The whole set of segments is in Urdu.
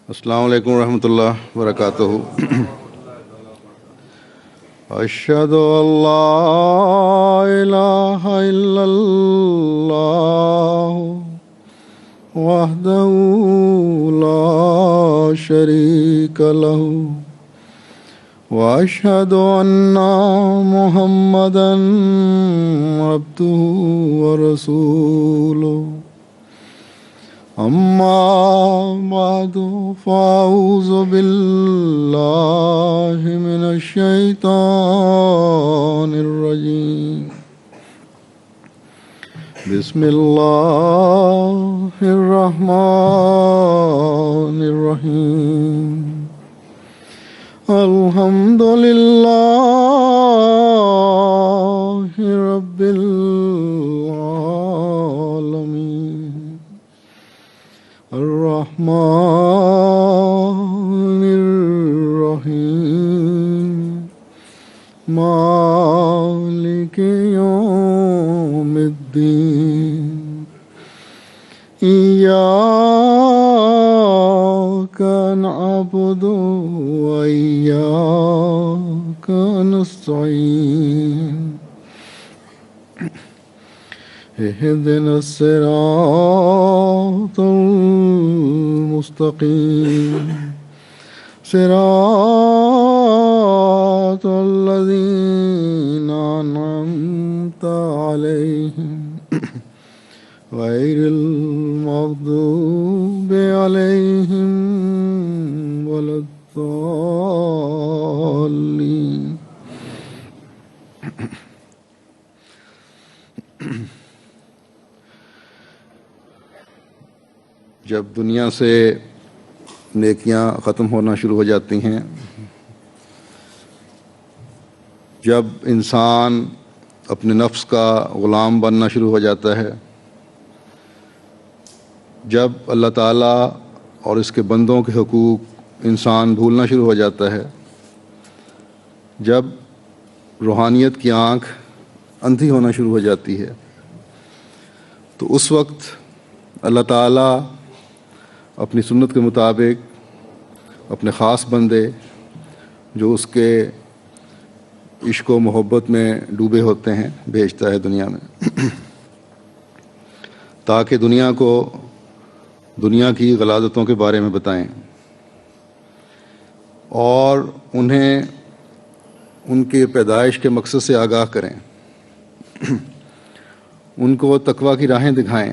السلام علیکم ورحمۃ اللہ وبرکاتہ۔ اشہد ان لا الہ الا اللہ وحدہ لا شریک لہ واشہد ان محمدا عبدہ ورسولہ۔ اما بعد فاعوذ باللہ من الشیطان الرجیم۔ بسم اللہ الرحمن الرحیم۔ الحمد للہ رب العالمین، الرحمن الرحیم، مالک یوم الدین۔ ایاک نعبد و ایاک نستعین۔ اهدنا الصراط المستقيم، صراط الذين أنعمت عليهم غير المغضوب عليهم ولا الضالين۔ جب دنیا سے نیکیاں ختم ہونا شروع ہو جاتی ہیں، جب انسان اپنے نفس کا غلام بننا شروع ہو جاتا ہے، جب اللہ تعالیٰ اور اس کے بندوں کے حقوق انسان بھولنا شروع ہو جاتا ہے، جب روحانیت کی آنکھ اندھی ہونا شروع ہو جاتی ہے، تو اس وقت اللہ تعالیٰ اپنی سنت کے مطابق اپنے خاص بندے جو اس کے عشق و محبت میں ڈوبے ہوتے ہیں بھیجتا ہے دنیا میں، تاکہ دنیا کو دنیا کی غلاظتوں کے بارے میں بتائیں اور انہیں ان کے پیدائش کے مقصد سے آگاہ کریں، ان کو تقویٰ کی راہیں دکھائیں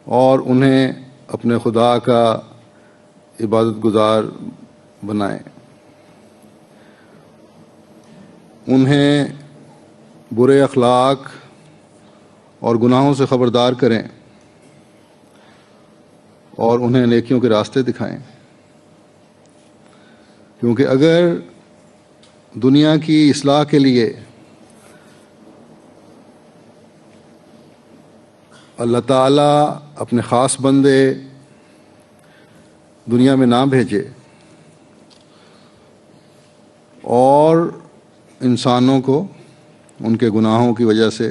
اور انہیں اپنے خدا کا عبادت گزار بنائیں، انہیں برے اخلاق اور گناہوں سے خبردار کریں اور انہیں نیکیوں کے راستے دکھائیں، کیونکہ اگر دنیا کی اصلاح کے لیے اللہ تعالیٰ اپنے خاص بندے دنیا میں نہ بھیجے اور انسانوں کو ان کے گناہوں کی وجہ سے،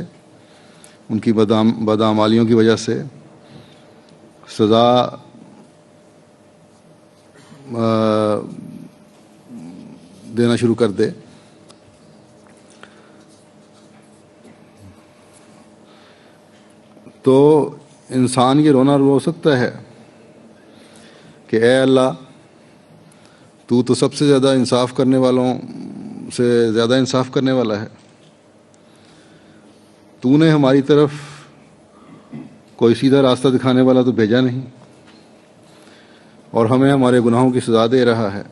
ان کی بدعمالیوں کی وجہ سے سزا دینا شروع کر دے، تو انسان یہ رونا رو سکتا ہے کہ اے اللہ، تو سب سے زیادہ انصاف کرنے والوں سے زیادہ انصاف کرنے والا ہے، تو نے ہماری طرف کوئی سیدھا راستہ دکھانے والا تو بھیجا نہیں اور ہمیں ہمارے گناہوں کی سزا دے رہا ہے۔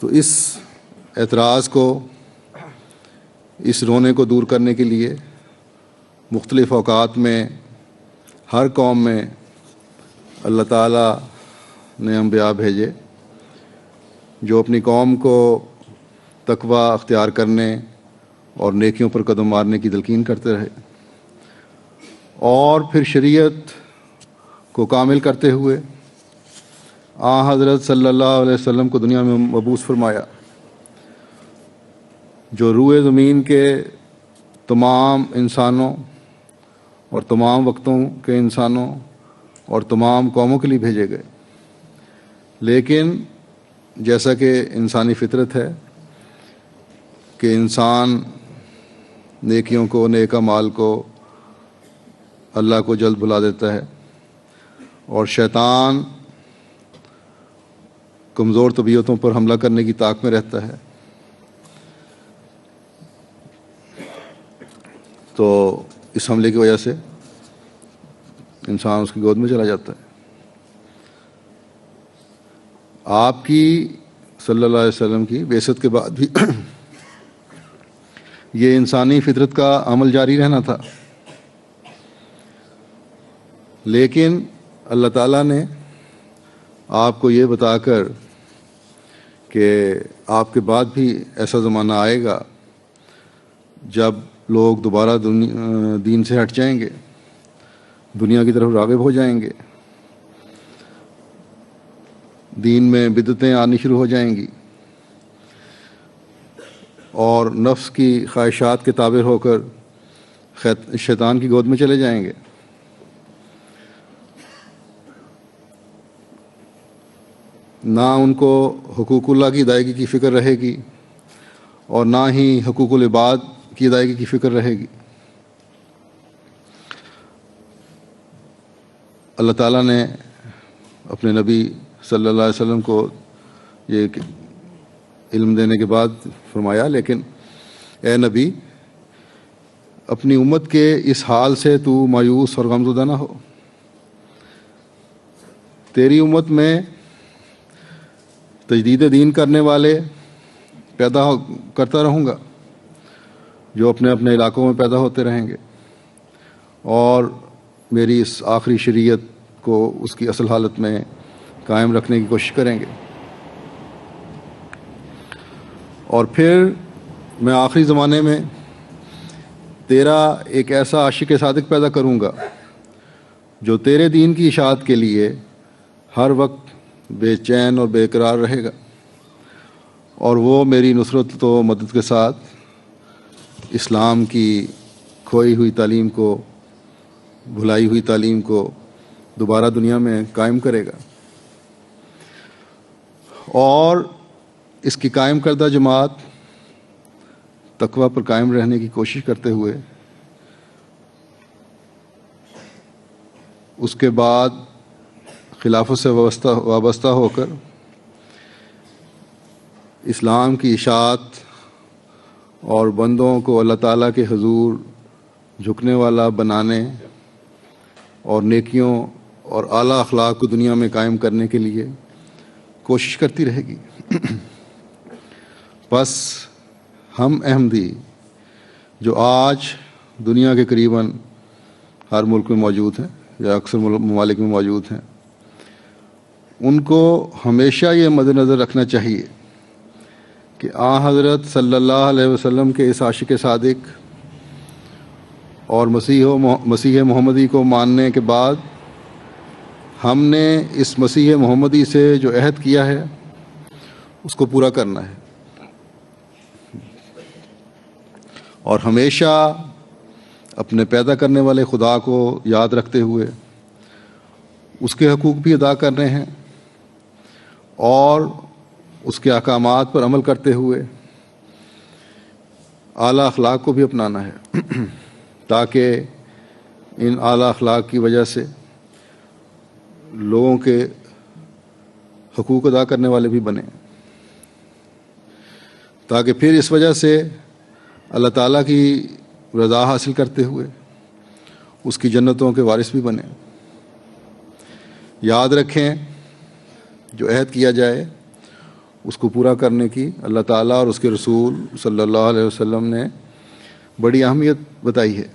تو اس اعتراض کو، اس رونے کو دور کرنے کے لیے مختلف اوقات میں ہر قوم میں اللہ تعالیٰ نے انبیاء بھیجے جو اپنی قوم کو تقویٰ اختیار کرنے اور نیکیوں پر قدم مارنے کی تلقین کرتے رہے، اور پھر شریعت کو کامل کرتے ہوئے حضرت صلی اللہ علیہ وسلم کو دنیا میں مبعوث فرمایا، جو روئے زمین کے تمام انسانوں اور تمام وقتوں کے انسانوں اور تمام قوموں کے لیے بھیجے گئے، لیکن جیسا کہ انسانی فطرت ہے کہ انسان نیکیوں کو، نیک اعمال کو، اللہ کو جلد بھلا دیتا ہے، اور شیطان کمزور طبیعتوں پر حملہ کرنے کی طاق میں رہتا ہے، تو اس حملے کی وجہ سے انسان اس کی گود میں چلا جاتا ہے۔ آپ کی صلی اللہ علیہ وسلم کی بعثت کے بعد بھی یہ انسانی فطرت کا عمل جاری رہنا تھا، لیکن اللہ تعالیٰ نے آپ کو یہ بتا کر کہ آپ کے بعد بھی ایسا زمانہ آئے گا جب لوگ دوبارہ دین سے ہٹ جائیں گے، دنیا کی طرف راغب ہو جائیں گے، دین میں بدعتیں آنی شروع ہو جائیں گی، اور نفس کی خواہشات کے تابع ہو کر شیطان کی گود میں چلے جائیں گے۔ نہ ان کو حقوق اللہ کی ادائیگی کی فکر رہے گی، اور نہ ہی حقوق العباد کی ادائیگی کی فکر رہے گی۔ اللہ تعالیٰ نے اپنے نبی صلی اللہ علیہ وسلم کو یہ علم دینے کے بعد فرمایا، لیکن اے نبی، اپنی امت کے اس حال سے تو مایوس اور غمزدہ نہ ہو۔ تیری امت میں تجدید دین کرنے والے پیدا کرتا رہوں گا، جو اپنے اپنے علاقوں میں پیدا ہوتے رہیں گے، اور میری اس آخری شریعت کو اس کی اصل حالت میں قائم رکھنے کی کوشش کریں گے۔ اور پھر میں آخری زمانے میں تیرا ایک ایسا عاشق صادق پیدا کروں گا جو تیرے دین کی اشاعت کے لیے ہر وقت بے چین اور بے قرار رہے گا، اور وہ میری نصرت و مدد کے ساتھ اسلام کی کھوئی ہوئی تعلیم کو، بھلائی ہوئی تعلیم کو دوبارہ دنیا میں قائم کرے گا، اور اس کی قائم کردہ جماعت تقوی پر قائم رہنے کی کوشش کرتے ہوئے اس کے بعد خلافت سے وابستہ ہو کر اسلام کی اشاعت اور بندوں کو اللہ تعالیٰ کے حضور جھکنے والا بنانے اور نیکیوں اور اعلیٰ اخلاق کو دنیا میں قائم کرنے کے لیے کوشش کرتی رہے گی۔ بس ہم احمدی جو آج دنیا کے قریباً ہر ملک میں موجود ہیں یا اکثر ممالک میں موجود ہیں، ان کو ہمیشہ یہ مد نظر رکھنا چاہیے کہ حضرت صلی اللہ علیہ وسلم کے اس عاشق صادق اور مسیح محمدی کو ماننے کے بعد ہم نے اس مسیح محمدی سے جو عہد کیا ہے اس کو پورا کرنا ہے، اور ہمیشہ اپنے پیدا کرنے والے خدا کو یاد رکھتے ہوئے اس کے حقوق بھی ادا کرنے ہیں، اور اس کے احکامات پر عمل کرتے ہوئے اعلیٰ اخلاق کو بھی اپنانا ہے، تاکہ ان اعلیٰ اخلاق کی وجہ سے لوگوں کے حقوق ادا کرنے والے بھی بنیں، تاکہ پھر اس وجہ سے اللہ تعالیٰ کی رضا حاصل کرتے ہوئے اس کی جنتوں کے وارث بھی بنیں۔ یاد رکھیں، جو عہد کیا جائے اس کو پورا کرنے کی اللہ تعالیٰ اور اس کے رسول صلی اللہ علیہ وسلم نے بڑی اہمیت بتائی ہے۔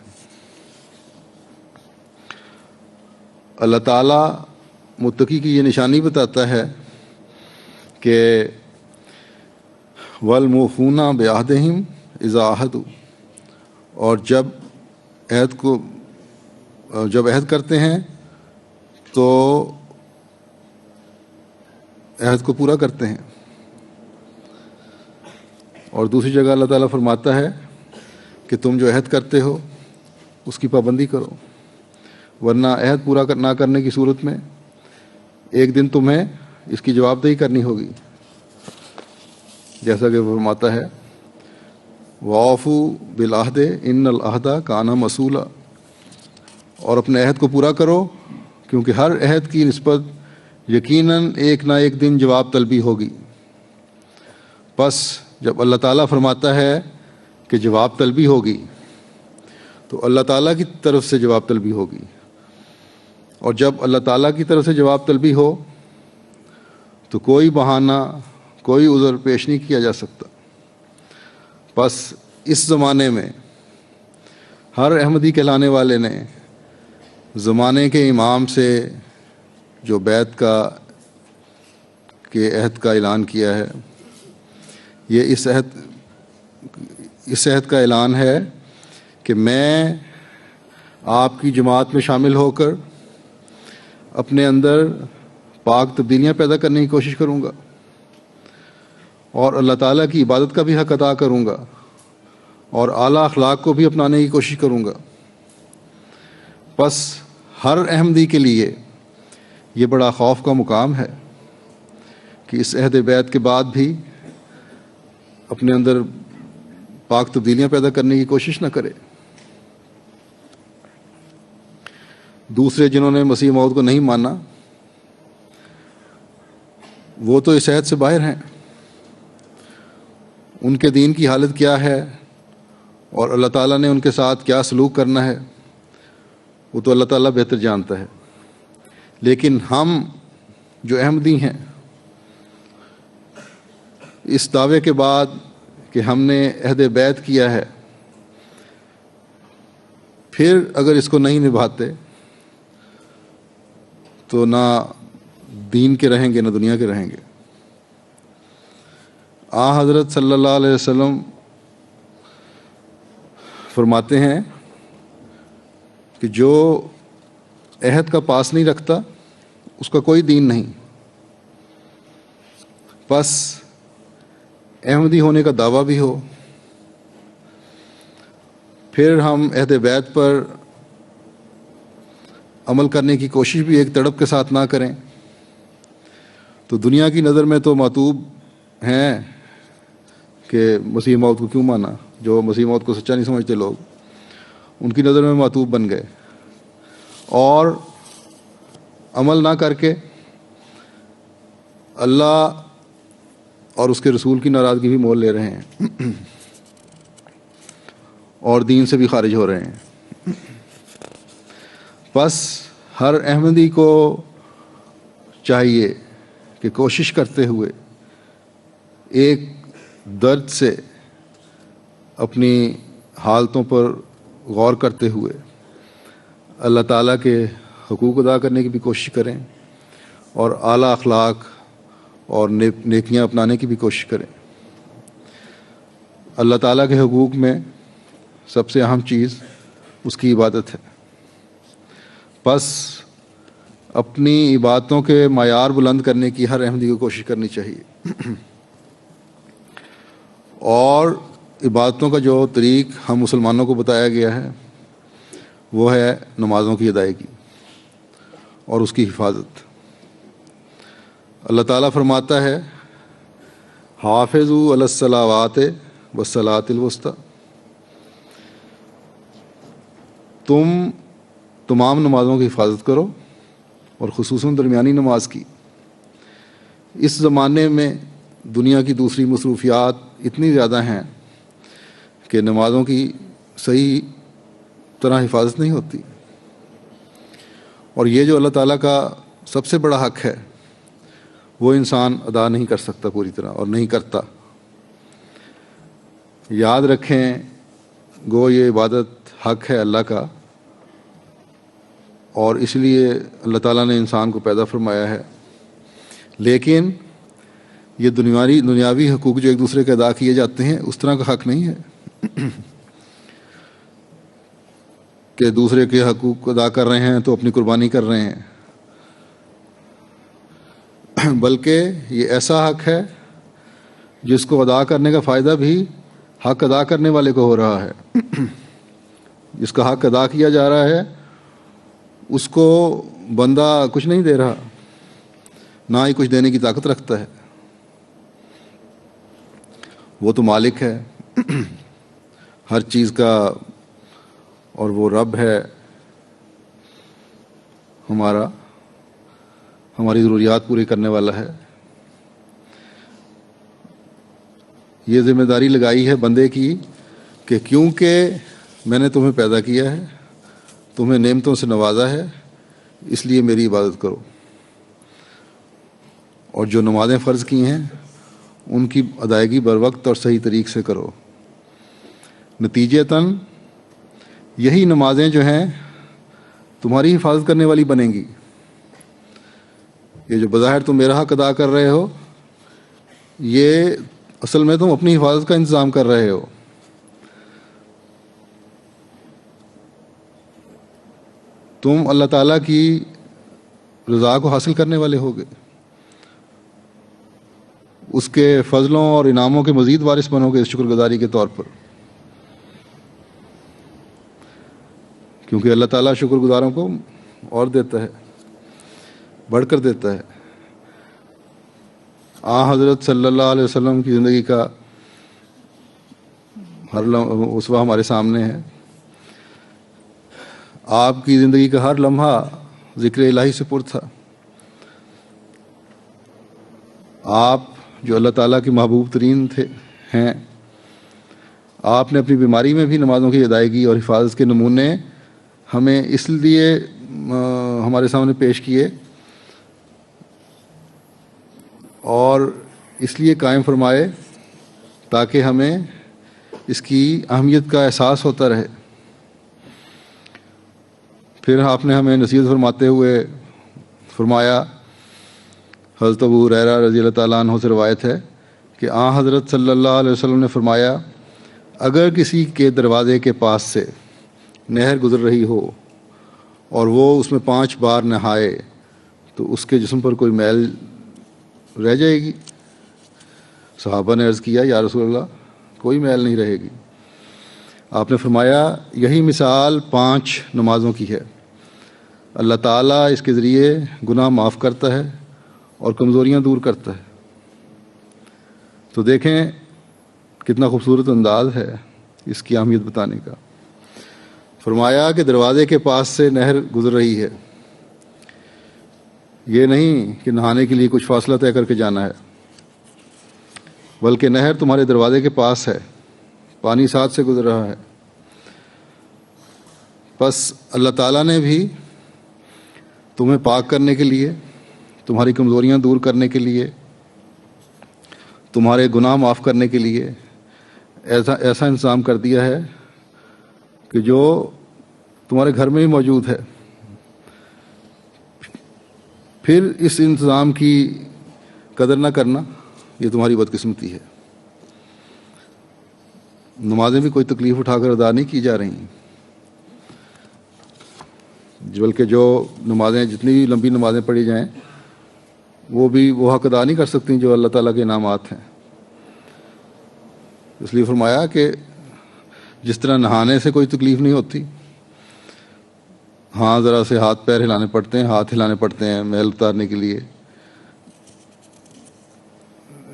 اللہ تعالیٰ متقی کی یہ نشانی بتاتا ہے کہ وَالْمُوفُونَ بِعَہْدِهِمْ اِذَا عَاهَدُوا، اور جب عہد کرتے ہیں تو عہد کو پورا کرتے ہیں۔ اور دوسری جگہ اللہ تعالیٰ فرماتا ہے کہ تم جو عہد کرتے ہو اس کی پابندی کرو، ورنہ عہد پورا نہ کرنے کی صورت میں ایک دن تمہیں اس کی جواب دہی کرنی ہوگی، جیسا کہ فرماتا ہے وَأَوْفُوا بِالْعَهْدِ إِنَّ الْعَهْدَ كَانَ مَسْئُولًا، اور اپنے عہد کو پورا کرو کیونکہ ہر عہد کی نسبت یقیناً ایک نہ ایک دن جواب طلبی ہوگی۔ پس جب اللہ تعالیٰ فرماتا ہے کہ جواب طلبی ہوگی تو اللہ تعالیٰ کی طرف سے جواب طلبی ہوگی، اور جب اللہ تعالیٰ کی طرف سے جواب طلبی ہو تو کوئی بہانہ، کوئی عذر پیش نہیں کیا جا سکتا۔ بس اس زمانے میں ہر احمدی کہلانے والے نے زمانے کے امام سے جو بیعت کے عہد کا اعلان کیا ہے، یہ اس عہد کا اعلان ہے کہ میں آپ کی جماعت میں شامل ہو کر اپنے اندر پاک تبدیلیاں پیدا کرنے کی کوشش کروں گا، اور اللہ تعالیٰ کی عبادت کا بھی حق ادا کروں گا، اور اعلیٰ اخلاق کو بھی اپنانے کی کوشش کروں گا۔ بس ہر احمدی کے لیے یہ بڑا خوف کا مقام ہے کہ اس عہد بیعت کے بعد بھی اپنے اندر پاک تبدیلیاں پیدا کرنے کی کوشش نہ کرے۔ دوسرے جنہوں نے مسیح موعود کو نہیں مانا وہ تو اس عہد سے باہر ہیں، ان کے دین کی حالت کیا ہے اور اللہ تعالیٰ نے ان کے ساتھ کیا سلوک کرنا ہے وہ تو اللہ تعالیٰ بہتر جانتا ہے۔ لیکن ہم جو احمدی ہیں، اس دعوے کے بعد کہ ہم نے عہد بیعت کیا ہے، پھر اگر اس کو نہیں نبھاتے تو نہ دین کے رہیں گے نہ دنیا کے رہیں گے۔ حضرت صلی اللہ علیہ وسلم فرماتے ہیں کہ جو عہد کا پاس نہیں رکھتا اس کا کوئی دین نہیں۔ بس احمدی ہونے کا دعویٰ بھی ہو، پھر ہم عہد بیعت پر عمل کرنے کی کوشش بھی ایک تڑپ کے ساتھ نہ کریں تو دنیا کی نظر میں تو معتوب ہیں کہ مسیح موعود کو کیوں مانا۔ جو مسیح موعود کو سچا نہیں سمجھتے لوگ، ان کی نظر میں معتوب بن گئے اور عمل نہ کر کے اللہ اور اس کے رسول کی ناراضگی بھی مول لے رہے ہیں اور دین سے بھی خارج ہو رہے ہیں۔ بس ہر احمدی کو چاہیے کہ کوشش کرتے ہوئے ایک درد سے اپنی حالتوں پر غور کرتے ہوئے اللہ تعالیٰ کے حقوق ادا کرنے کی بھی کوشش کریں اور اعلیٰ اخلاق اور نیکیاں اپنانے کی بھی کوشش کریں۔ اللہ تعالیٰ کے حقوق میں سب سے اہم چیز اس کی عبادت ہے۔ بس اپنی عبادتوں کے معیار بلند کرنے کی ہر احمدی کو کوشش کرنی چاہیے، اور عبادتوں کا جو طریق ہم مسلمانوں کو بتایا گیا ہے وہ ہے نمازوں کی ادائیگی اور اس کی حفاظت۔ اللہ تعالیٰ فرماتا ہے حافظوا علی الصلوات والصلاۃ الوسطی، تم تمام نمازوں کی حفاظت کرو اور خصوصاً درمیانی نماز کی۔ اس زمانے میں دنیا کی دوسری مصروفیات اتنی زیادہ ہیں کہ نمازوں کی صحیح طرح حفاظت نہیں ہوتی، اور یہ جو اللہ تعالیٰ کا سب سے بڑا حق ہے وہ انسان ادا نہیں کر سکتا پوری طرح اور نہیں کرتا۔ یاد رکھیں گو یہ عبادت حق ہے اللہ کا، اور اس لیے اللہ تعالیٰ نے انسان کو پیدا فرمایا ہے، لیکن یہ دنیاوی حقوق جو ایک دوسرے کے ادا کیے جاتے ہیں اس طرح کا حق نہیں ہے کہ دوسرے کے حقوق ادا کر رہے ہیں تو اپنی قربانی کر رہے ہیں، بلکہ یہ ایسا حق ہے جس کو ادا کرنے کا فائدہ بھی حق ادا کرنے والے کو ہو رہا ہے۔ جس کا حق ادا کیا جا رہا ہے اس کو بندہ کچھ نہیں دے رہا، نہ ہی کچھ دینے کی طاقت رکھتا ہے. وہ تو مالک ہے ہر چیز کا، اور وہ رب ہے ہمارا، ہماری ضروریات پوری کرنے والا ہے. یہ ذمہ داری لگائی ہے بندے کی کہ کیونکہ میں نے تمہیں پیدا کیا ہے، تمہیں نعمتوں سے نوازا ہے، اس لیے میری عبادت کرو، اور جو نمازیں فرض کی ہیں ان کی ادائیگی بر وقت اور صحیح طریق سے کرو. نتیجتاً یہی نمازیں جو ہیں تمہاری حفاظت کرنے والی بنیں گی. یہ جو بظاہر تم میرا حق ادا کر رہے ہو، یہ اصل میں تم اپنی حفاظت کا انتظام کر رہے ہو. تم اللہ تعالیٰ کی رضا کو حاصل کرنے والے ہوگے، اس کے فضلوں اور انعاموں کے مزید وارث بنو گے شکر گزاری کے طور پر، کیونکہ اللہ تعالیٰ شکر گزاروں کو اور دیتا ہے، بڑھ کر دیتا ہے. حضرت صلی اللہ علیہ وسلم کی زندگی کا ہر اسوہ ہمارے سامنے ہے. آپ کی زندگی کا ہر لمحہ ذکر الہی سے پر تھا. آپ جو اللہ تعالیٰ کے محبوب ترین ہیں، آپ نے اپنی بیماری میں بھی نمازوں کی ادائیگی اور حفاظت کے نمونے ہمیں اس لیے ہمارے سامنے پیش کیے اور اس لیے قائم فرمائے تاکہ ہمیں اس کی اہمیت کا احساس ہوتا رہے. پھر آپ نے ہمیں نصیحت فرماتے ہوئے فرمایا، حضرت ابو ہریرہ رضی اللہ تعالیٰ عنہ سے روایت ہے کہ حضرت صلی اللہ علیہ وسلم نے فرمایا، اگر کسی کے دروازے کے پاس سے نہر گزر رہی ہو اور وہ اس میں 5 بار نہائے تو اس کے جسم پر کوئی میل رہ جائے گی؟ صحابہ نے عرض کیا، یا رسول اللہ، کوئی میل نہیں رہے گی. آپ نے فرمایا، یہی مثال 5 نمازوں کی ہے. اللہ تعالیٰ اس کے ذریعے گناہ معاف کرتا ہے اور کمزوریاں دور کرتا ہے. تو دیکھیں کتنا خوبصورت انداز ہے اس کی اہمیت بتانے کا. فرمایا کہ دروازے کے پاس سے نہر گزر رہی ہے، یہ نہیں کہ نہانے کے لیے کچھ فاصلہ طے کر کے جانا ہے، بلکہ نہر تمہارے دروازے کے پاس ہے، پانی ساتھ سے گزر رہا ہے. بس اللہ تعالیٰ نے بھی تمہیں پاک کرنے کے لیے، تمہاری کمزوریاں دور کرنے کے لیے، تمہارے گناہ معاف کرنے کے لیے ایسا انتظام کر دیا ہے کہ جو تمہارے گھر میں ہی موجود ہے. پھر اس انتظام کی قدر نہ کرنا یہ تمہاری بدقسمتی ہے. نمازیں بھی کوئی تکلیف اٹھا کر ادا نہیں کی جا رہی، بلکہ جو نمازیں جتنی بھی لمبی نمازیں پڑھی جائیں وہ بھی وہ حق ادا نہیں کر سکتی جو اللہ تعالیٰ کے انعامات ہیں. اس لیے فرمایا کہ جس طرح نہانے سے کوئی تکلیف نہیں ہوتی، ہاں ذرا سے ہاتھ پیر ہلانے پڑتے ہیں، ہاتھ ہلانے پڑتے ہیں میل اتارنے کے لیے،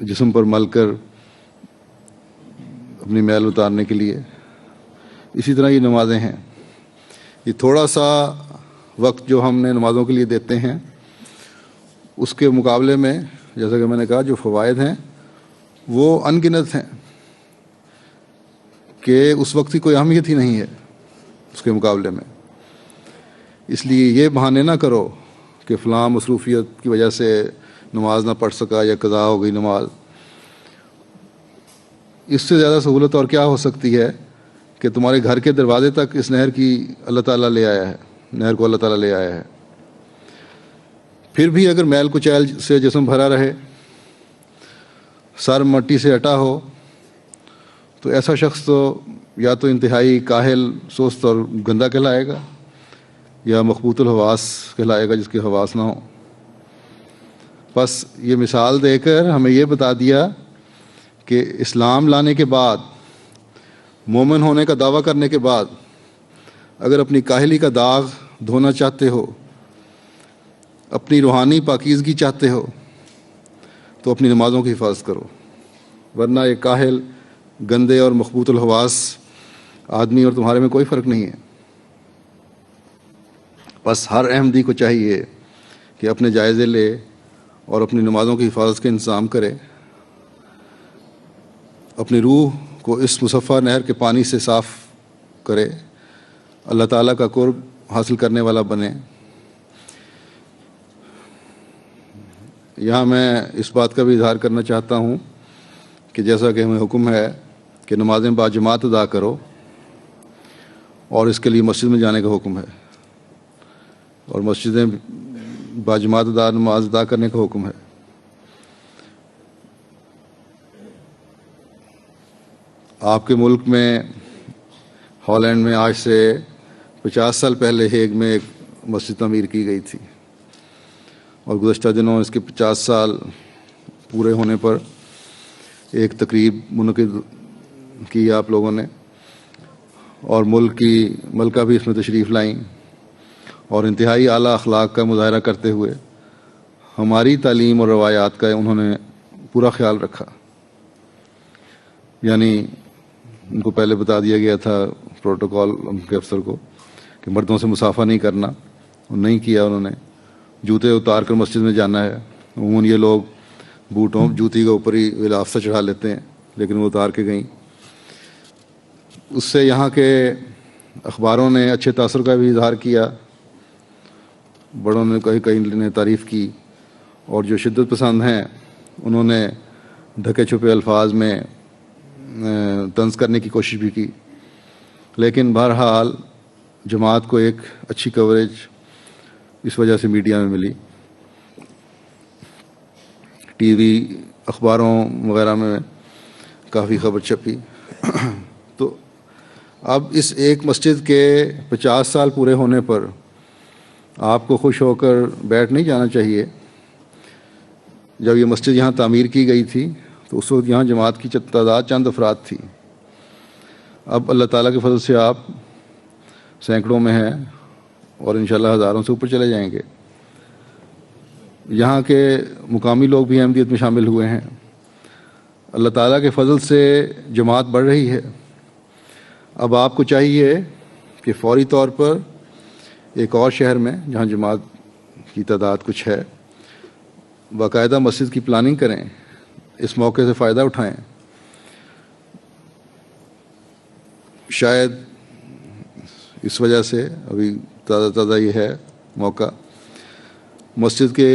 جسم پر مل کر اپنی میل اتارنے کے لیے، اسی طرح یہ نمازیں ہیں. یہ تھوڑا سا وقت جو ہم نے نمازوں کے لیے دیتے ہیں، اس کے مقابلے میں جیسا کہ میں نے کہا جو فوائد ہیں وہ ان گنت ہیں کہ اس وقت کی کوئی اہمیت ہی نہیں ہے اس کے مقابلے میں. اس لیے یہ بہانے نہ کرو کہ فلاں مصروفیت کی وجہ سے نماز نہ پڑھ سکا یا قضا ہو گئی نماز. اس سے زیادہ سہولت اور کیا ہو سکتی ہے کہ تمہارے گھر کے دروازے تک اس نہر کی اللہ تعالیٰ لے آیا ہے، نہر کو اللہ تعالیٰ لے آیا ہے. پھر بھی اگر میل کچیل سے جسم بھرا رہے، سر مٹی سے اٹا ہو، تو ایسا شخص تو یا تو انتہائی کاہل، سست اور گندا کہلائے گا، یا مخبوط الحواس کہلائے گا جس کے حواس نہ ہوں. بس یہ مثال دے کر ہمیں یہ بتا دیا کہ اسلام لانے کے بعد، مومن ہونے کا دعویٰ کرنے کے بعد، اگر اپنی کاہلی کا داغ دھونا چاہتے ہو، اپنی روحانی پاکیزگی چاہتے ہو، تو اپنی نمازوں کی حفاظت کرو، ورنہ ایک کاہل، گندے اور مخبوط الحواس آدمی اور تمہارے میں کوئی فرق نہیں ہے۔ بس ہر احمدی کو چاہیے کہ اپنے جائزے لے اور اپنی نمازوں کی حفاظت کا انتظام کرے، اپنی روح کو اس مصفہ نہر کے پانی سے صاف کرے، اللہ تعالیٰ کا قرب حاصل کرنے والا بنے۔ یہاں میں اس بات کا بھی اظہار کرنا چاہتا ہوں کہ جیسا کہ ہمیں حکم ہے کہ نمازیں باجماعت ادا کرو، اور اس کے لیے مسجد میں جانے کا حکم ہے، اور مسجدیں باجماعت نماز ادا کرنے کا حکم ہے۔ آپ کے ملک میں ہالینڈ میں آج سے 50 سال پہلے ہیگ میں ایک مسجد تعمیر کی گئی تھی، اور گزشتہ دنوں اس کے 50 سال پورے ہونے پر ایک تقریب منعقد کی آپ لوگوں نے، اور ملکہ بھی اس میں تشریف لائیں، اور انتہائی اعلیٰ اخلاق کا مظاہرہ کرتے ہوئے ہماری تعلیم اور روایات کا انہوں نے پورا خیال رکھا۔ یعنی ان کو پہلے بتا دیا گیا تھا پروٹوکول ان کے افسر کو کہ مردوں سے مصافحہ نہیں کرنا، اور نہیں کیا انہوں نے۔ جوتے اتار کر مسجد میں جانا ہے۔ عموماً یہ لوگ جوتی کے اوپر ہی غلاف سے چڑھا لیتے ہیں، لیکن وہ اتار کے گئیں۔ اس سے یہاں کے اخباروں نے اچھے تاثر کا بھی اظہار کیا، بڑوں نے کئی نے تعریف کی، اور جو شدت پسند ہیں انہوں نے ڈھکے چھپے الفاظ میں طنز کرنے کی کوشش بھی کی، لیکن بہرحال جماعت کو ایک اچھی کوریج اس وجہ سے میڈیا میں ملی، ٹی وی، اخباروں وغیرہ میں کافی خبر چھپی۔ تو اب اس ایک مسجد کے 50 سال پورے ہونے پر آپ کو خوش ہو کر بیٹھ نہیں جانا چاہیے۔ جب یہ مسجد یہاں تعمیر کی گئی تھی تو اس وقت یہاں جماعت کی تعداد چند افراد تھی۔ اب اللہ تعالیٰ کے فضل سے آپ سینکڑوں میں ہیں، اور انشاءاللہ ہزاروں سے اوپر چلے جائیں گے۔ یہاں کے مقامی لوگ بھی احمدیت میں شامل ہوئے ہیں۔ اللہ تعالیٰ کے فضل سے جماعت بڑھ رہی ہے۔ اب آپ کو چاہیے کہ فوری طور پر ایک اور شہر میں جہاں جماعت کی تعداد کچھ ہے، باقاعدہ مسجد کی پلاننگ کریں، اس موقع سے فائدہ اٹھائیں۔ شاید اس وجہ سے ابھی تازہ یہ ہے موقع، مسجد کے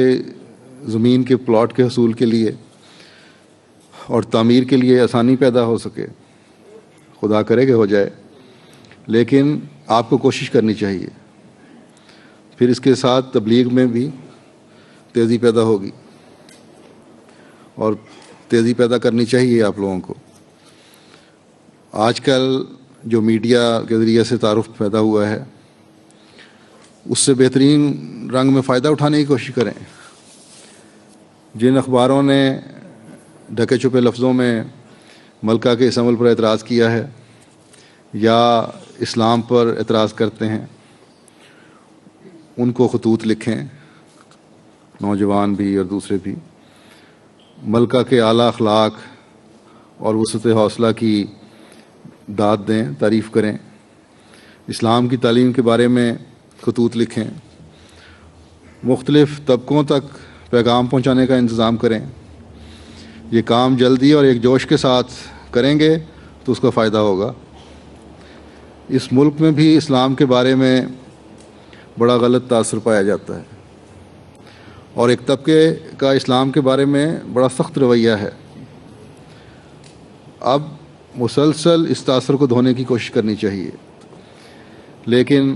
زمین کے پلاٹ کے حصول کے لیے اور تعمیر کے لیے آسانی پیدا ہو سکے۔ خدا کرے کہ ہو جائے، لیکن آپ کو کوشش کرنی چاہیے۔ پھر اس کے ساتھ تبلیغ میں بھی تیزی پیدا ہوگی، اور تیزی پیدا کرنی چاہیے آپ لوگوں کو۔ آج کل جو میڈیا کے ذریعے سے تعارف پیدا ہوا ہے، اس سے بہترین رنگ میں فائدہ اٹھانے کی کوشش کریں۔ جن اخباروں نے ڈھکے چھپے لفظوں میں ملکہ کے اس عمل پر اعتراض کیا ہے یا اسلام پر اعتراض کرتے ہیں، ان کو خطوط لکھیں، نوجوان بھی اور دوسرے بھی، ملکہ کے اعلیٰ اخلاق اور وسعت حوصلہ کی داد دیں، تعریف کریں، اسلام کی تعلیم کے بارے میں خطوط لکھیں، مختلف طبقوں تک پیغام پہنچانے کا انتظام کریں۔ یہ کام جلدی اور ایک جوش کے ساتھ کریں گے تو اس کا فائدہ ہوگا۔ اس ملک میں بھی اسلام کے بارے میں بڑا غلط تاثر پایا جاتا ہے، اور ایک طبقے کا اسلام کے بارے میں بڑا سخت رویہ ہے۔ اب مسلسل اس تاثر کو دھونے کی کوشش کرنی چاہیے، لیکن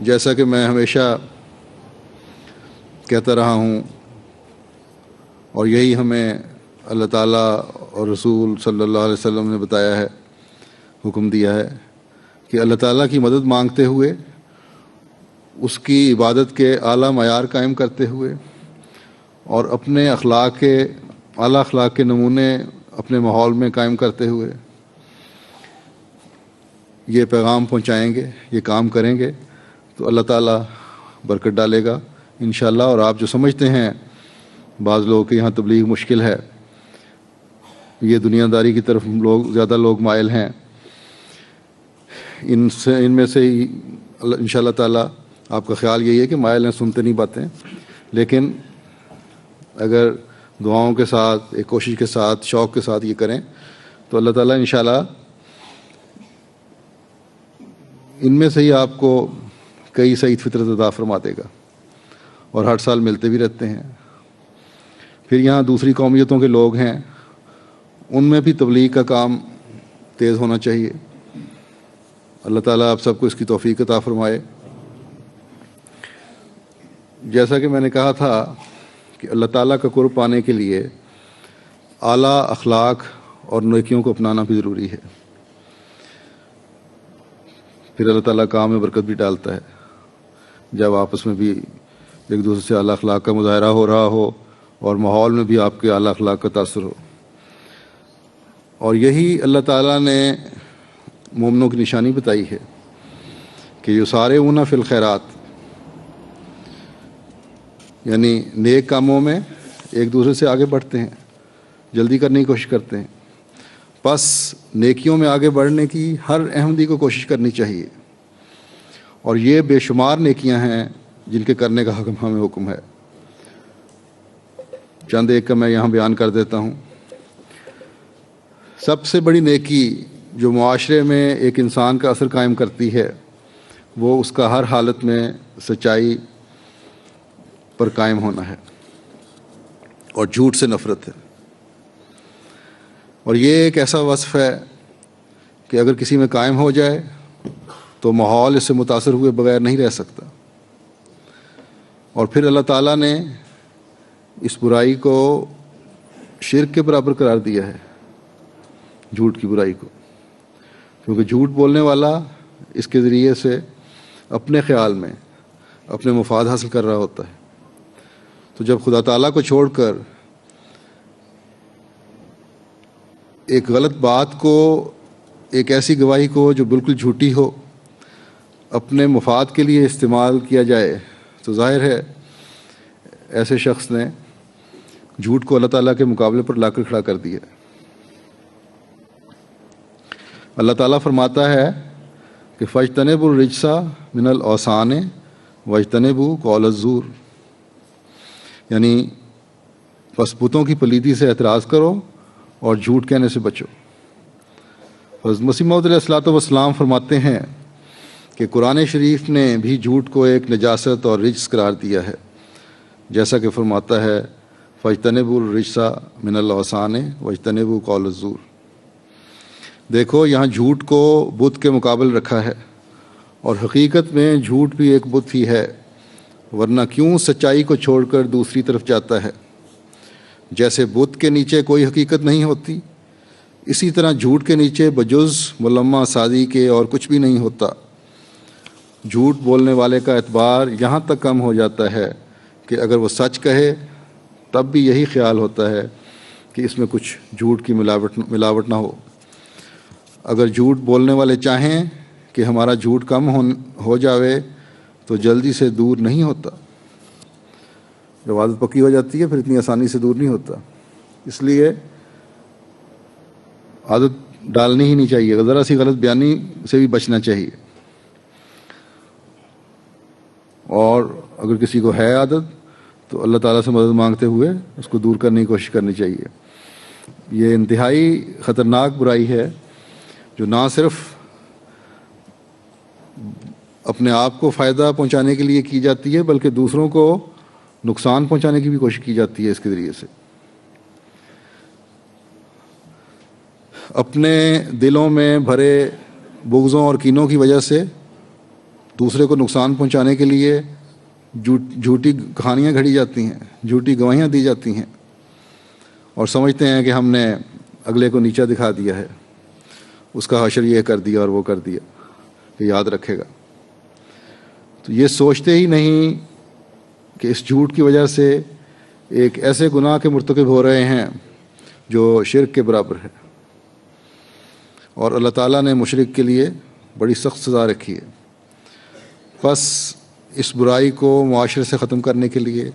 جیسا کہ میں ہمیشہ کہتا رہا ہوں، اور یہی ہمیں اللہ تعالیٰ اور رسول صلی اللہ علیہ وسلم نے بتایا ہے، حکم دیا ہے کہ اللہ تعالیٰ کی مدد مانگتے ہوئے، اس کی عبادت کے اعلیٰ معیار قائم کرتے ہوئے، اور اپنے اعلیٰ اخلاق کے نمونے اپنے ماحول میں قائم کرتے ہوئے یہ پیغام پہنچائیں گے، یہ کام کریں گے، تو اللہ تعالیٰ برکت ڈالے گا انشاءاللہ. اور آپ جو سمجھتے ہیں بعض لوگوں کے یہاں تبلیغ مشکل ہے، یہ دنیا داری کی طرف زیادہ لوگ مائل ہیں، ان میں سے ہی انشاءاللہ تعالیٰ آپ کا خیال یہی ہے کہ مائل ہیں، سنتے نہیں باتیں، لیکن اگر دعاؤں کے ساتھ، ایک کوشش کے ساتھ، شوق کے ساتھ یہ کریں تو اللہ تعالیٰ انشاءاللہ ان میں سے ہی آپ کو کئی سعید فطرت عطا فرما دے گا، اور ہر سال ملتے بھی رہتے ہیں. پھر یہاں دوسری قومیتوں کے لوگ ہیں، ان میں بھی تبلیغ کا کام تیز ہونا چاہیے. اللہ تعالیٰ آپ سب کو اس کی توفیق عطا فرمائے. جیسا کہ میں نے کہا تھا کہ اللہ تعالیٰ کا قرب پانے کے لیے اعلیٰ اخلاق اور نیکیوں کو اپنانا بھی ضروری ہے. پھر اللہ تعالیٰ کام میں برکت بھی ڈالتا ہے جب آپس میں بھی ایک دوسرے سے اعلیٰ اخلاق کا مظاہرہ ہو رہا ہو اور ماحول میں بھی آپ کے اعلیٰ اخلاق کا تاثر ہو. اور یہی اللہ تعالیٰ نے مومنوں کی نشانی بتائی ہے کہ یسارعون فی الخیرات، یعنی نیک کاموں میں ایک دوسرے سے آگے بڑھتے ہیں، جلدی کرنے کی کوشش کرتے ہیں. بس نیکیوں میں آگے بڑھنے کی ہر احمدی کو کوشش کرنی چاہیے، اور یہ بے شمار نیکیاں ہیں جن کے کرنے کا ہمیں حکم ہے. چند ایک کا میں یہاں بیان کر دیتا ہوں. سب سے بڑی نیکی جو معاشرے میں ایک انسان کا اثر قائم کرتی ہے وہ اس کا ہر حالت میں سچائی پر قائم ہونا ہے اور جھوٹ سے نفرت ہے. اور یہ ایک ایسا وصف ہے کہ اگر کسی میں قائم ہو جائے تو ماحول اس سے متاثر ہوئے بغیر نہیں رہ سکتا. اور پھر اللہ تعالیٰ نے اس برائی کو شرک کے برابر قرار دیا ہے، جھوٹ کی برائی کو، کیونکہ جھوٹ بولنے والا اس کے ذریعے سے اپنے خیال میں اپنے مفاد حاصل کر رہا ہوتا ہے. تو جب خدا تعالیٰ کو چھوڑ کر ایک غلط بات کو، ایک ایسی گواہی کو جو بالکل جھوٹی ہو، اپنے مفاد کے لیے استعمال کیا جائے تو ظاہر ہے ایسے شخص نے جھوٹ کو اللہ تعالیٰ کے مقابلے پر لا کر کھڑا کر دیا. اللہ تعالیٰ فرماتا ہے کہ فاجتنبوا الرجس من الاوثان واجتنبوا قول الزور، یعنی بس بتوں کی پلیدی سے اعتراض کرو اور جھوٹ کہنے سے بچو. حضرت مسیح موعود علیہ الصلوۃ والسلام فرماتے ہیں کہ قرآن شریف نے بھی جھوٹ کو ایک نجاست اور رجس قرار دیا ہے، جیسا کہ فرماتا ہے فاجتنبوا الرجس من الاوثان واجتنبوا قول الزور. دیکھو یہاں جھوٹ کو بت کے مقابل رکھا ہے، اور حقیقت میں جھوٹ بھی ایک بت ہی ہے، ورنہ کیوں سچائی کو چھوڑ کر دوسری طرف جاتا ہے. جیسے بت کے نیچے کوئی حقیقت نہیں ہوتی، اسی طرح جھوٹ کے نیچے بجز ملمہ سازی کے اور کچھ بھی نہیں ہوتا. جھوٹ بولنے والے کا اعتبار یہاں تک کم ہو جاتا ہے کہ اگر وہ سچ کہے تب بھی یہی خیال ہوتا ہے کہ اس میں کچھ جھوٹ کی ملاوٹ نہ ہو. اگر جھوٹ بولنے والے چاہیں کہ ہمارا جھوٹ کم ہو جاوے تو جلدی سے دور نہیں ہوتا. جب عادت پکی ہو جاتی ہے پھر اتنی آسانی سے دور نہیں ہوتا. اس لیے عادت ڈالنی ہی نہیں چاہیے، ذرا سی غلط بیانی سے بھی بچنا چاہیے. اور اگر کسی کو ہے عادت تو اللہ تعالیٰ سے مدد مانگتے ہوئے اس کو دور کرنے کی کوشش کرنی چاہیے. یہ انتہائی خطرناک برائی ہے جو نہ صرف اپنے آپ کو فائدہ پہنچانے کے لیے کی جاتی ہے بلکہ دوسروں کو نقصان پہنچانے کی بھی کوشش کی جاتی ہے اس کے ذریعے سے. اپنے دلوں میں بھرے بغضوں اور کینوں کی وجہ سے دوسرے کو نقصان پہنچانے کے لیے جھوٹی کہانیاں گھڑی جاتی ہیں، جھوٹی گواہیاں دی جاتی ہیں، اور سمجھتے ہیں کہ ہم نے اگلے کو نیچا دکھا دیا ہے، اس کا حشر یہ کر دیا اور وہ کر دیا کہ یاد رکھے گا. تو یہ سوچتے ہی نہیں کہ اس جھوٹ کی وجہ سے ایک ایسے گناہ کے مرتکب ہو رہے ہیں جو شرک کے برابر ہے، اور اللہ تعالیٰ نے مشرک کے لیے بڑی سخت سزا رکھی ہے. بس اس برائی کو معاشرے سے ختم کرنے کے لیے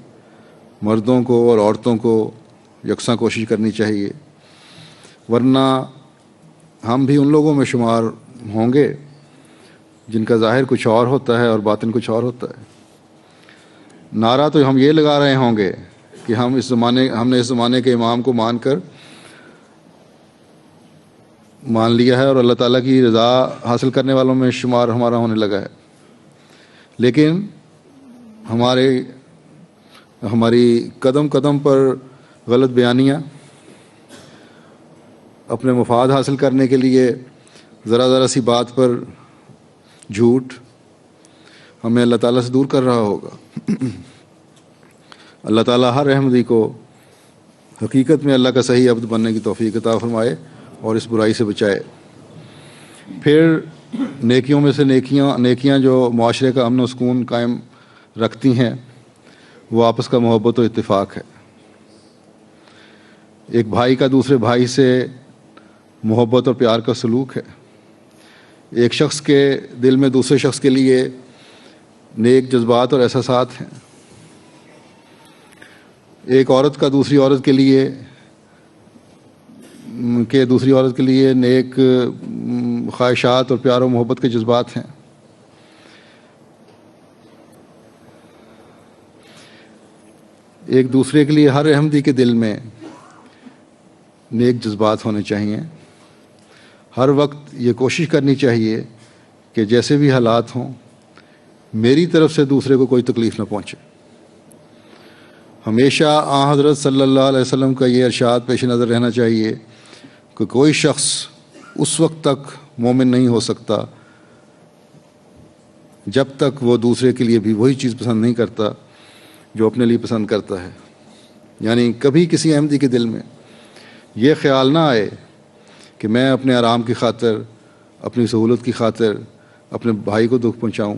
مردوں کو اور عورتوں کو یکساں کوشش کرنی چاہیے، ورنہ ہم بھی ان لوگوں میں شمار ہوں گے جن کا ظاہر کچھ اور ہوتا ہے اور باطن کچھ اور ہوتا ہے۔ نعرہ تو ہم یہ لگا رہے ہوں گے کہ ہم نے اس زمانے کے امام کو مان لیا ہے اور اللہ تعالیٰ کی رضا حاصل کرنے والوں میں شمار ہمارا ہونے لگا ہے، لیکن ہماری قدم قدم پر غلط بیانیاں، اپنے مفاد حاصل کرنے کے لیے ذرا سی بات پر جھوٹ ہمیں اللہ تعالیٰ سے دور کر رہا ہوگا۔ اللہ تعالیٰ ہر احمدی کو حقیقت میں اللہ کا صحیح عبد بننے کی توفیق عطا فرمائے اور اس برائی سے بچائے۔ پھر نیکیوں میں سے نیکیاں جو معاشرے کا امن و سکون قائم رکھتی ہیں وہ آپس کا محبت و اتفاق ہے۔ ایک بھائی کا دوسرے بھائی سے محبت اور پیار کا سلوک ہے۔ ایک شخص کے دل میں دوسرے شخص کے لیے نیک جذبات اور احساسات ہیں۔ ایک عورت کا دوسری عورت کے لیے نیک خواہشات اور پیار و محبت کے جذبات ہیں۔ ایک دوسرے کے لیے ہر احمدی کے دل میں نیک جذبات ہونے چاہیے۔ ہر وقت یہ کوشش کرنی چاہیے کہ جیسے بھی حالات ہوں میری طرف سے دوسرے کو کوئی تکلیف نہ پہنچے۔ ہمیشہ آن حضرت صلی اللہ علیہ وسلم کا یہ ارشاد پیش نظر رہنا چاہیے کہ کوئی شخص اس وقت تک مومن نہیں ہو سکتا جب تک وہ دوسرے کے لیے بھی وہی چیز پسند نہیں کرتا جو اپنے لیے پسند کرتا ہے۔ یعنی کبھی کسی احمدی کے دل میں یہ خیال نہ آئے کہ میں اپنے آرام کی خاطر، اپنی سہولت کی خاطر اپنے بھائی کو دکھ پہنچاؤں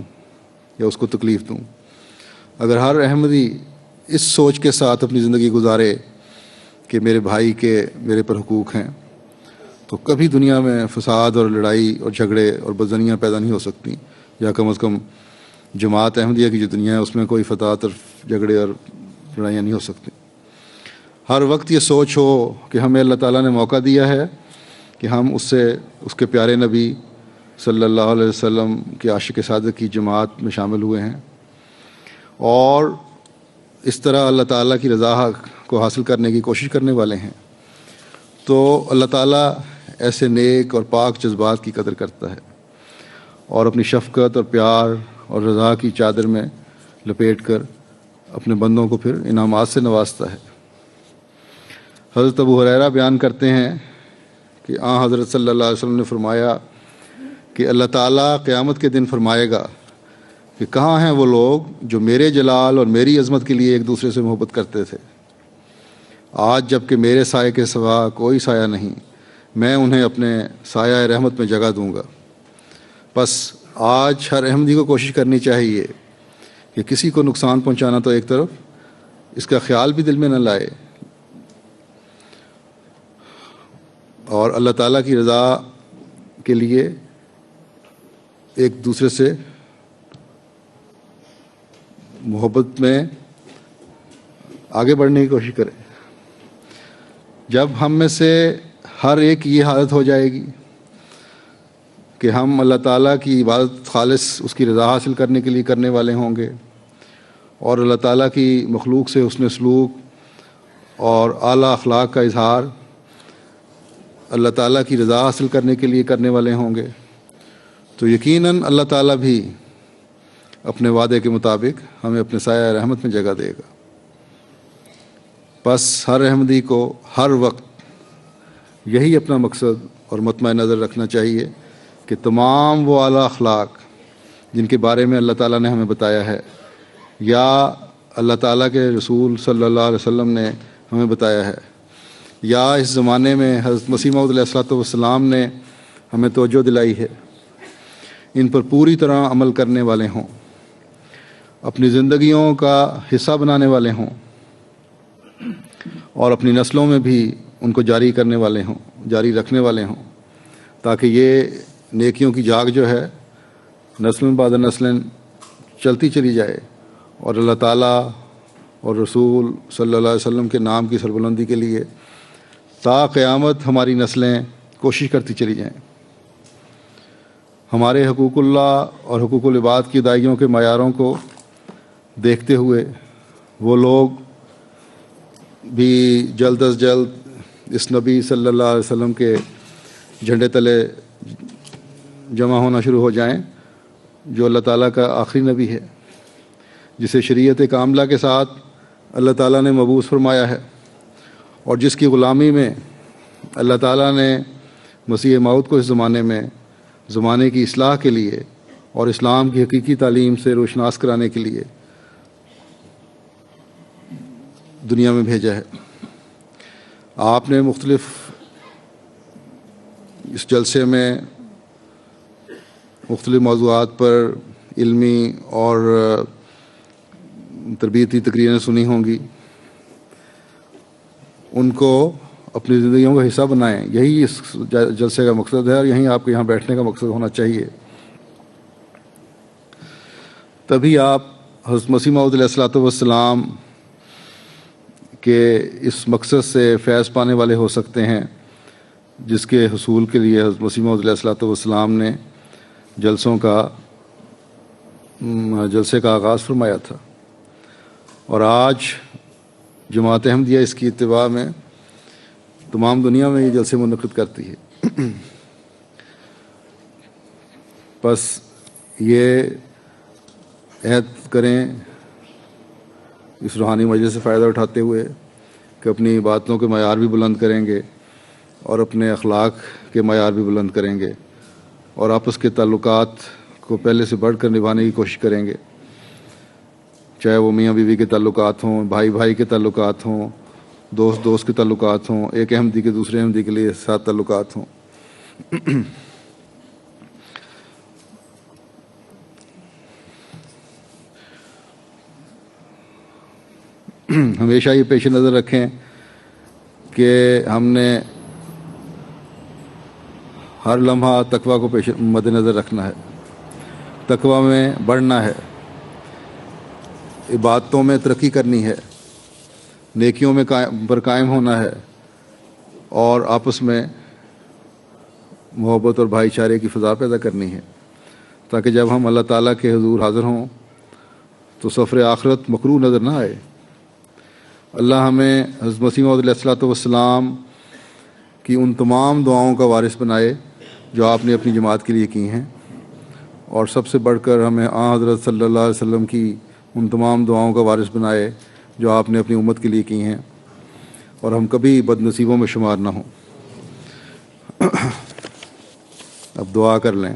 یا اس کو تکلیف دوں۔ اگر ہر احمدی اس سوچ کے ساتھ اپنی زندگی گزارے کہ میرے بھائی کے میرے پر حقوق ہیں، تو کبھی دنیا میں فساد اور لڑائی اور جھگڑے اور بدزنیاں پیدا نہیں ہو سکتی، یا کم از کم جماعت احمدیہ کی جو دنیا ہے اس میں کوئی فساد اور جھگڑے اور لڑائیاں نہیں ہو سکتی۔ ہر وقت یہ سوچ ہو کہ ہمیں اللہ تعالیٰ نے موقع دیا ہے کہ ہم اس کے پیارے نبی صلی اللہ علیہ وسلم کے عاشق صادق کی جماعت میں شامل ہوئے ہیں، اور اس طرح اللہ تعالیٰ کی رضا کو حاصل کرنے کی کوشش کرنے والے ہیں، تو اللہ تعالیٰ ایسے نیک اور پاک جذبات کی قدر کرتا ہے اور اپنی شفقت اور پیار اور رضا کی چادر میں لپیٹ کر اپنے بندوں کو پھر انعامات سے نوازتا ہے۔ حضرت ابو ہریرہ بیان کرتے ہیں کہ حضرت صلی اللہ علیہ وسلم نے فرمایا کہ اللہ تعالیٰ قیامت کے دن فرمائے گا کہ کہاں ہیں وہ لوگ جو میرے جلال اور میری عظمت کے لیے ایک دوسرے سے محبت کرتے تھے؟ آج جب کہ میرے سائے کے سوا کوئی سایہ نہیں، میں انہیں اپنے سایہ رحمت میں جگہ دوں گا۔ بس آج ہر احمدی کو کوشش کرنی چاہیے کہ کسی کو نقصان پہنچانا تو ایک طرف، اس کا خیال بھی دل میں نہ لائے، اور اللہ تعالیٰ کی رضا کے لیے ایک دوسرے سے محبت میں آگے بڑھنے کی کوشش کریں۔ جب ہم میں سے ہر ایک کی یہ حالت ہو جائے گی کہ ہم اللہ تعالیٰ کی عبادت خالص اس کی رضا حاصل کرنے کے لیے کرنے والے ہوں گے، اور اللہ تعالیٰ کی مخلوق سے حسن سلوک اور اعلیٰ اخلاق کا اظہار اللہ تعالیٰ کی رضا حاصل کرنے کے لیے کرنے والے ہوں گے، تو یقیناً اللہ تعالیٰ بھی اپنے وعدے کے مطابق ہمیں اپنے سایہ رحمت میں جگہ دے گا۔ بس ہر احمدی کو ہر وقت یہی اپنا مقصد اور مطمع نظر رکھنا چاہیے کہ تمام وہ اعلیٰ اخلاق جن کے بارے میں اللہ تعالیٰ نے ہمیں بتایا ہے، یا اللہ تعالیٰ کے رسول صلی اللہ علیہ وسلم نے ہمیں بتایا ہے، یا اس زمانے میں حضرت مسیح موعود علیہ الصلوۃ والسلام نے ہمیں توجہ دلائی ہے، ان پر پوری طرح عمل کرنے والے ہوں، اپنی زندگیوں کا حصہ بنانے والے ہوں، اور اپنی نسلوں میں بھی ان کو جاری رکھنے والے ہوں، تاکہ یہ نیکیوں کی جاگ جو ہے نسل بعد نسل چلتی چلی جائے اور اللہ تعالیٰ اور رسول صلی اللہ علیہ وسلم کے نام کی سربلندی کے لیے تا قیامت ہماری نسلیں کوشش کرتی چلی جائیں۔ ہمارے حقوق اللہ اور حقوق العباد کی ادائیگیوں کے معیاروں کو دیکھتے ہوئے وہ لوگ بھی جلد از جلد اس نبی صلی اللہ علیہ وسلم کے جھنڈے تلے جمع ہونا شروع ہو جائیں جو اللہ تعالیٰ کا آخری نبی ہے، جسے شریعت کاملہ کے ساتھ اللہ تعالیٰ نے مبعوث فرمایا ہے، اور جس کی غلامی میں اللہ تعالیٰ نے مسیح موعود کو اس زمانے کی اصلاح کے لیے اور اسلام کی حقیقی تعلیم سے روشناس کرانے کے لیے دنیا میں بھیجا ہے۔ آپ نے مختلف اس جلسے میں مختلف موضوعات پر علمی اور تربیتی تقریریں سنی ہوں گی، ان کو اپنی زندگیوں کا حصہ بنائیں۔ یہی اس جلسے کا مقصد ہے، اور یہیں آپ کے یہاں بیٹھنے کا مقصد ہونا چاہیے۔ تبھی آپ حضرت مسیح موعود علیہ الصلوۃ والسلام کے اس مقصد سے فیض پانے والے ہو سکتے ہیں جس کے حصول کے لیے حضرت مسیح موعود علیہ الصلوۃ والسلام نے جلسے کا آغاز فرمایا تھا، اور آج جماعت احمدیہ اس کی اتباع میں تمام دنیا میں یہ جلسے منعقد کرتی ہے۔ بس یہ عہد کریں اس روحانی مجلس سے فائدہ اٹھاتے ہوئے کہ اپنی باتوں کے معیار بھی بلند کریں گے اور اپنے اخلاق کے معیار بھی بلند کریں گے، اور آپس کے تعلقات کو پہلے سے بڑھ کر نبھانے کی کوشش کریں گے، چاہے وہ میاں بیوی کے تعلقات ہوں، بھائی بھائی کے تعلقات ہوں، دوست دوست کے تعلقات ہوں، ایک احمدی کے دوسرے احمدی کے لیے ساتھ تعلقات ہوں۔ ہمیشہ یہ پیش نظر رکھیں کہ ہم نے ہر لمحہ تقویٰ کو مد نظر رکھنا ہے، تقویٰ میں بڑھنا ہے، عبادتوں میں ترقی کرنی ہے، نیکیوں میں پر قائم ہونا ہے، اور آپس میں محبت اور بھائی چارے کی فضا پیدا کرنی ہے، تاکہ جب ہم اللہ تعالیٰ کے حضور حاضر ہوں تو سفر آخرت مکروہ نظر نہ آئے۔ اللہ ہمیں حضرت مسیح موعود علیہ الصلوۃ والسلام کی ان تمام دعاؤں کا وارث بنائے جو آپ نے اپنی جماعت کے لیے کی ہیں، اور سب سے بڑھ کر ہمیں حضرت صلی اللہ علیہ وسلم کی ان تمام دعاؤں کا وارث بنائے جو آپ نے اپنی امت کے لیے کی ہیں، اور ہم کبھی بد نصیبوں میں شمار نہ ہوں۔ اب دعا کر لیں۔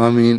آمین۔